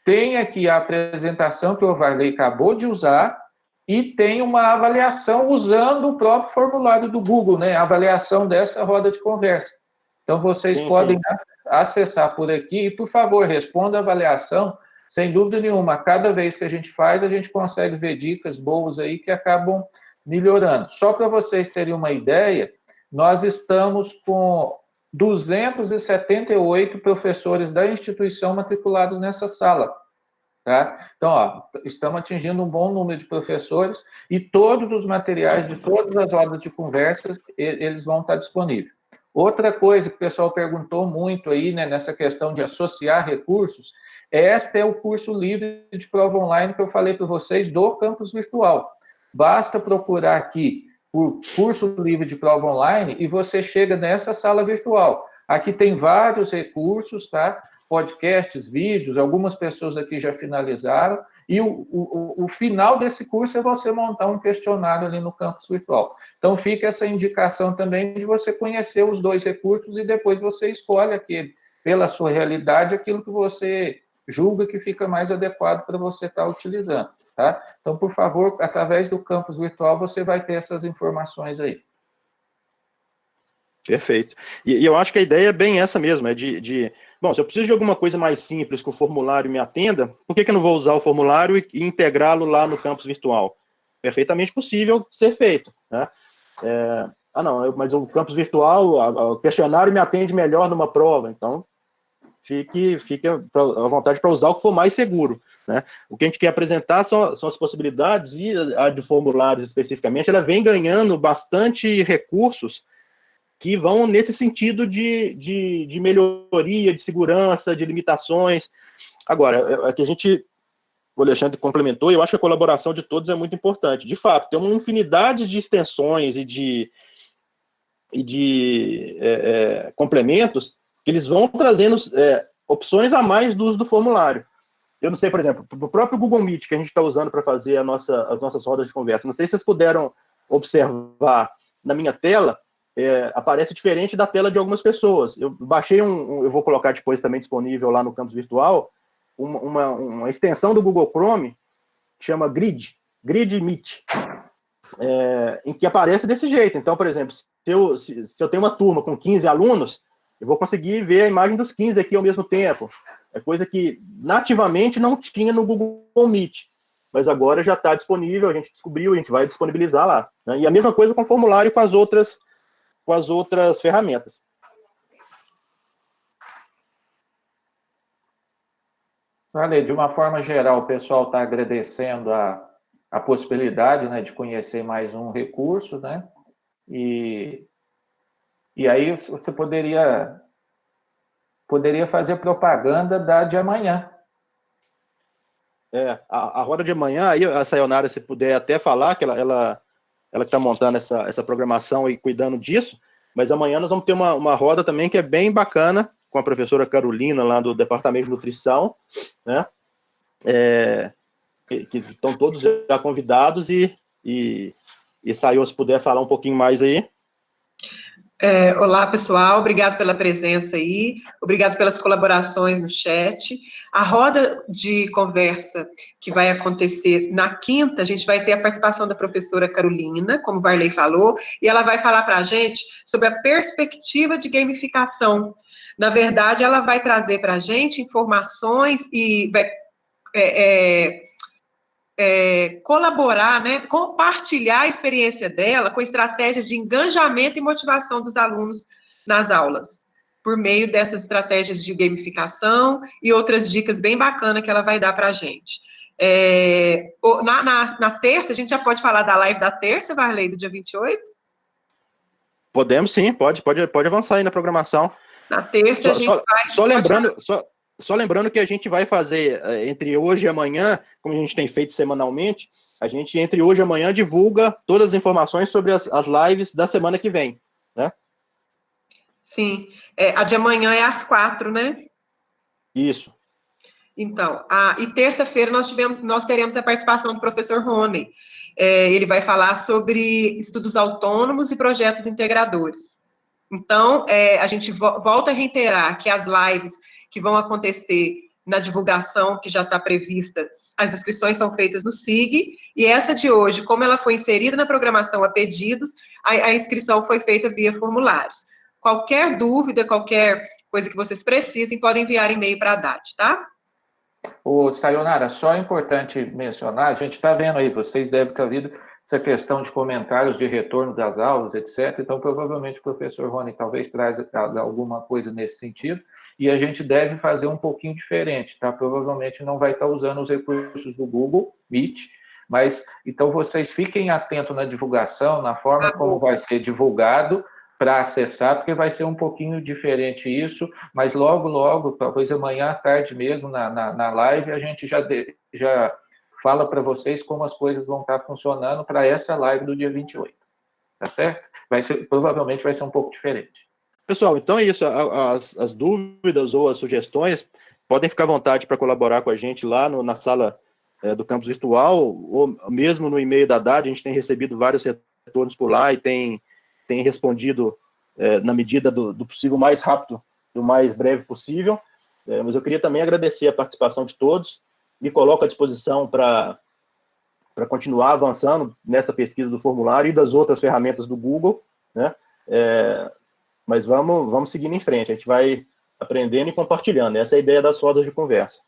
Tem aqui a apresentação que o Varley acabou de usar e tem uma avaliação usando o próprio formulário do Google, né? A avaliação dessa roda de conversa. Então, vocês podem acessar por aqui e, por favor, responda a avaliação. Sem dúvida nenhuma, cada vez que a gente faz, a gente consegue ver dicas boas aí que acabam melhorando. Só para vocês terem uma ideia, nós estamos com 278 professores da instituição matriculados nessa sala. Tá? Então, ó, estamos atingindo um bom número de professores e todos os materiais de todas as rodas de conversas, eles vão estar disponíveis. Outra coisa que o pessoal perguntou muito aí, né, nessa questão de associar recursos, este é o curso livre de prova online que eu falei para vocês do campus virtual. Basta procurar aqui por curso livre de prova online e você chega nessa sala virtual. Aqui tem vários recursos, tá? podcasts, vídeos, algumas pessoas aqui já finalizaram, e o final desse curso é você montar um questionário ali no campus virtual. Então, fica essa indicação também de você conhecer os 2 recursos e depois você escolhe aquele, pela sua realidade, aquilo que você julga que fica mais adequado para você estar utilizando, tá? Então, por favor, através do campus virtual, você vai ter essas informações aí. Perfeito. E eu acho que a ideia é bem essa mesmo, bom, se eu preciso de alguma coisa mais simples que o formulário me atenda, por que eu não vou usar o formulário e integrá-lo lá no campus virtual? Perfeitamente possível ser feito, né? Mas o campus virtual, o questionário me atende melhor numa prova, então fique à vontade para usar o que for mais seguro, né? O que a gente quer apresentar são as possibilidades, e a de formulários especificamente, ela vem ganhando bastante recursos que vão nesse sentido de melhoria, de segurança, de limitações. Agora, é que o Alexandre complementou, e eu acho que a colaboração de todos é muito importante. De fato, tem uma infinidade de extensões e de complementos que eles vão trazendo opções a mais do uso do formulário. Eu não sei, por exemplo, o próprio Google Meet que a gente está usando para fazer as nossas rodas de conversa, não sei se vocês puderam observar na minha tela, aparece diferente da tela de algumas pessoas. Eu baixei eu vou colocar depois também disponível lá no campus virtual, uma extensão do Google Chrome, que chama Grid Meet, em que aparece desse jeito. Então, por exemplo, se eu tenho uma turma com 15 alunos, eu vou conseguir ver a imagem dos 15 aqui ao mesmo tempo. É coisa que nativamente não tinha no Google Meet, mas agora já está disponível, a gente descobriu, a gente vai disponibilizar lá, né? E a mesma coisa com o formulário e com as outras ferramentas. Vale, de uma forma geral, o pessoal está agradecendo a possibilidade, né, de conhecer mais um recurso, né? E aí você poderia fazer propaganda da de amanhã. A roda de amanhã, aí a Sayonara, se puder até falar, que ela que está montando essa programação e cuidando disso, mas amanhã nós vamos ter uma roda também que é bem bacana, com a professora Carolina, lá do Departamento de Nutrição, né? Que estão todos já convidados, e Sayo, se puder falar um pouquinho mais aí. Olá, pessoal, obrigado pela presença aí, obrigado pelas colaborações no chat. A roda de conversa que vai acontecer na quinta, a gente vai ter a participação da professora Carolina, como o Varley falou, e ela vai falar para a gente sobre a perspectiva de gamificação. Na verdade, ela vai trazer para a gente informações e vai colaborar, né, compartilhar a experiência dela com estratégias de engajamento e motivação dos alunos nas aulas, por meio dessas estratégias de gamificação e outras dicas bem bacanas que ela vai dar para a gente. Na terça, a gente já pode falar da live da terça, Varley, do dia 28? Podemos sim, pode avançar aí na programação. Na terça a gente vai... Só lembrando que a gente vai fazer, entre hoje e amanhã, como a gente tem feito semanalmente, a gente, entre hoje e amanhã, divulga todas as informações sobre as lives da semana que vem, né? Sim, a de amanhã é às 4, né? Isso. Então, e terça-feira nós teremos a participação do professor Rony. Ele vai falar sobre estudos autônomos e projetos integradores. Então, a gente volta a reiterar que as lives que vão acontecer na divulgação que já está prevista, as inscrições são feitas no SIG, e essa de hoje, como ela foi inserida na programação a pedidos, a inscrição foi feita via formulários. Qualquer dúvida, qualquer coisa que vocês precisem, podem enviar e-mail para a DAT, tá? Sayonara, só é importante mencionar, a gente está vendo aí, vocês devem ter ouvido essa questão de comentários de retorno das aulas, etc. Então, provavelmente, o professor Rony talvez traz alguma coisa nesse sentido, e a gente deve fazer um pouquinho diferente, tá? Provavelmente não vai estar usando os recursos do Google Meet, mas, então, vocês fiquem atentos na divulgação, na forma como vai ser divulgado, para acessar, porque vai ser um pouquinho diferente isso, mas logo, talvez amanhã à tarde mesmo, na live, a gente já fala para vocês como as coisas vão estar funcionando para essa live do dia 28, tá certo? Provavelmente vai ser um pouco diferente. Pessoal, então é isso. As dúvidas ou as sugestões podem ficar à vontade para colaborar com a gente lá na sala do campus virtual, ou mesmo no e-mail da DAD. A gente tem recebido vários retornos por lá e tem respondido na medida do possível, mais rápido, do mais breve possível. Mas eu queria também agradecer a participação de todos. Me coloco à disposição para continuar avançando nessa pesquisa do formulário e das outras ferramentas do Google, né? Mas vamos seguindo em frente, a gente vai aprendendo e compartilhando. Essa é a ideia das rodas de conversa.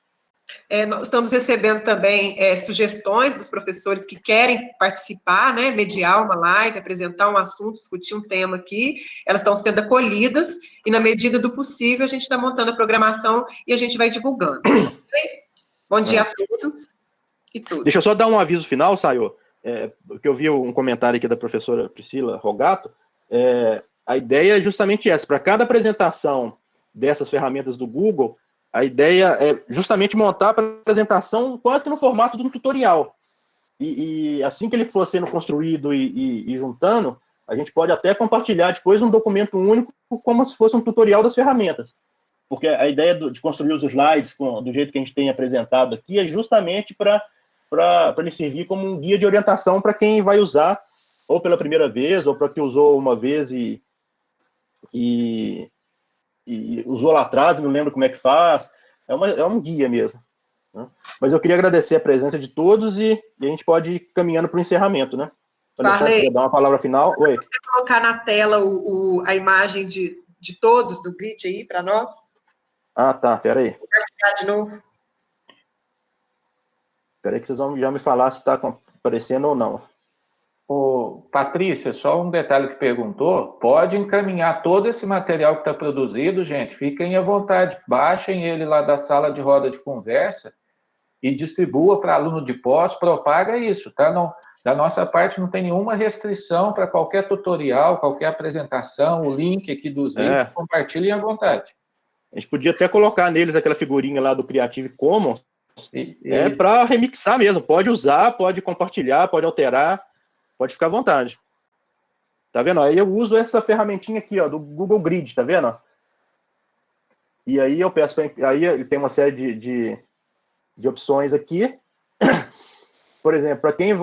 Nós estamos recebendo também sugestões dos professores que querem participar, né, mediar uma live, apresentar um assunto, discutir um tema aqui. Elas estão sendo acolhidas e, na medida do possível, a gente está montando a programação e a gente vai divulgando. Bom dia a todos e tudo. Deixa eu só dar um aviso final, Sayo, porque eu vi um comentário aqui da professora Priscila Rogato. A ideia é justamente essa. Para cada apresentação dessas ferramentas do Google, a ideia é justamente montar a apresentação quase que no formato de um tutorial. E assim que ele for sendo construído e juntando, a gente pode até compartilhar depois um documento único, como se fosse um tutorial das ferramentas. Porque a ideia de construir os slides do jeito que a gente tem apresentado aqui é justamente para ele servir como um guia de orientação para quem vai usar, ou pela primeira vez, ou para quem usou uma vez e usou lá atrás, não lembro como é que faz. É um guia mesmo, né? Mas eu queria agradecer a presença de todos e a gente pode ir caminhando para o encerramento, né? Parley, dar uma palavra final. Oi. Você colocar na tela a imagem de todos do grid aí para nós? Ah, tá, peraí. Vou compartilhar de novo. Peraí que vocês vão já me falar se está aparecendo ou não. Patrícia, só um detalhe que perguntou, pode encaminhar todo esse material que está produzido, gente, fiquem à vontade, baixem ele lá da sala de roda de conversa e distribua para aluno de pós, propaga isso, tá? Não, da nossa parte não tem nenhuma restrição para qualquer tutorial, qualquer apresentação, o link aqui dos vídeos, compartilhem à vontade. A gente podia até colocar neles aquela figurinha lá do Creative Commons, para remixar mesmo, pode usar, pode compartilhar, pode alterar, pode ficar à vontade. Tá vendo? Aí eu uso essa ferramentinha aqui, ó, do Google Grid, tá vendo? E aí eu peço aí ele tem uma série de opções aqui. Por exemplo,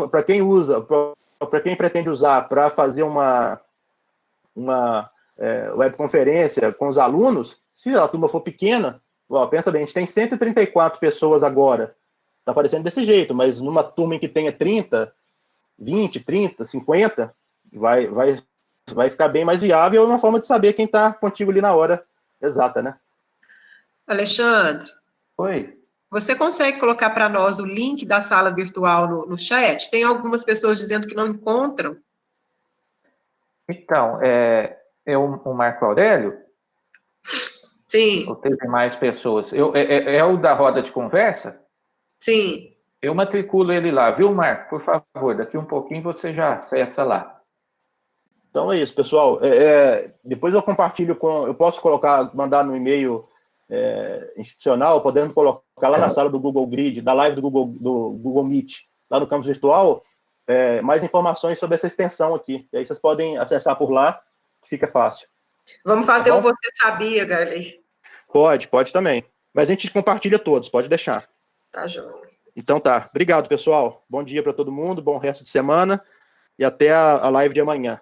para quem usa, para quem pretende usar para fazer uma webconferência com os alunos, se a turma for pequena, ó, pensa bem, a gente tem 134 pessoas agora. Tá aparecendo desse jeito, mas numa turma em que tenha 30, 20, 30, 50, vai ficar bem mais viável, é uma forma de saber quem está contigo ali na hora exata, né? Alexandre. Oi. Você consegue colocar para nós o link da sala virtual no chat? Tem algumas pessoas dizendo que não encontram. Então, o Marco Aurélio? Sim. Ou teve mais pessoas? É o da roda de conversa? Sim. Eu matriculo ele lá, viu, Marco? Por favor, daqui um pouquinho você já acessa lá. Então é isso, pessoal. Depois eu compartilho eu posso mandar no e-mail institucional, podendo colocar lá na sala do Google Grid, da live do Google Meet, lá no campus virtual, mais informações sobre essa extensão aqui. E aí vocês podem acessar por lá, que fica fácil. Vamos fazer o Você Sabia, Garley? Pode também. Mas a gente compartilha todos, pode deixar. Tá, joia. Então tá. Obrigado, pessoal. Bom dia para todo mundo, bom resto de semana e até a live de amanhã.